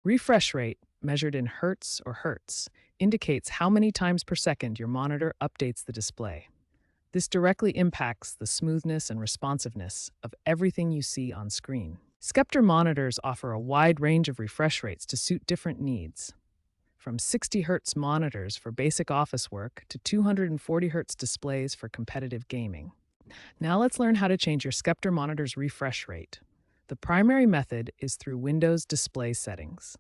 Refresh rate, measured in hertz, indicates how many times per second your monitor updates the display. This directly impacts the smoothness and responsiveness of everything you see on screen. Sceptre monitors offer a wide range of refresh rates to suit different needs, from 60 Hz monitors for basic office work to 240 Hz displays for competitive gaming. Now let's learn how to change your Sceptre monitor's refresh rate. The primary method is through Windows Display Settings.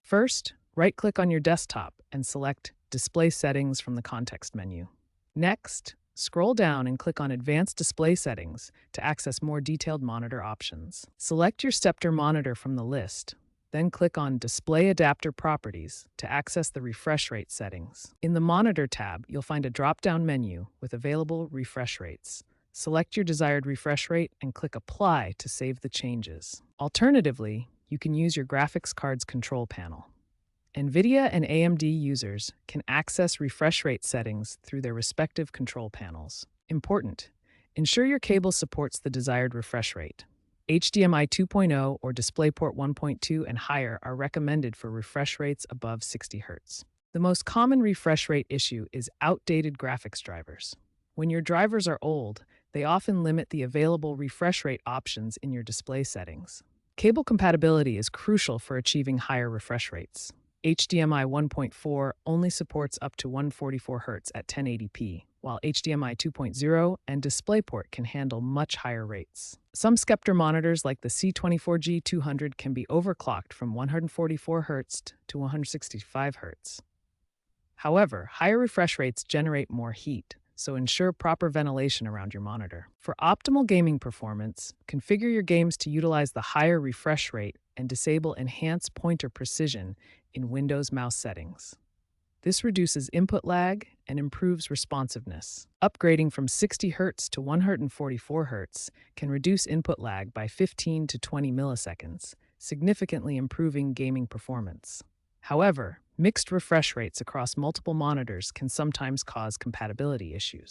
First, right-click on your desktop and select Display Settings from the context menu. Next, scroll down and click on Advanced Display Settings to access more detailed monitor options. Select your Sceptre monitor from the list, then click on Display Adapter Properties to access the refresh rate settings. In the Monitor tab, you'll find a drop-down menu with available refresh rates. Select your desired refresh rate and click Apply to save the changes. Alternatively, you can use your graphics card's control panel. NVIDIA and AMD users can access refresh rate settings through their respective control panels. Important: ensure your cable supports the desired refresh rate. HDMI 2.0 or DisplayPort 1.2 and higher are recommended for refresh rates above 60 Hz. The most common refresh rate issue is outdated graphics drivers. When your drivers are old, they often limit the available refresh rate options in your display settings. Cable compatibility is crucial for achieving higher refresh rates. HDMI 1.4 only supports up to 144 Hz at 1080p, while HDMI 2.0 and DisplayPort can handle much higher rates. Some Sceptre monitors like the C24G200 can be overclocked from 144 Hz to 165 Hz. However, higher refresh rates generate more heat, so ensure proper ventilation around your monitor. For optimal gaming performance, configure your games to utilize the higher refresh rate and disable Enhance Pointer Precision in Windows mouse settings. This reduces input lag and improves responsiveness. Upgrading from 60 Hz to 144 Hz can reduce input lag by 15 to 20 milliseconds, significantly improving gaming performance. However, mixed refresh rates across multiple monitors can sometimes cause compatibility issues.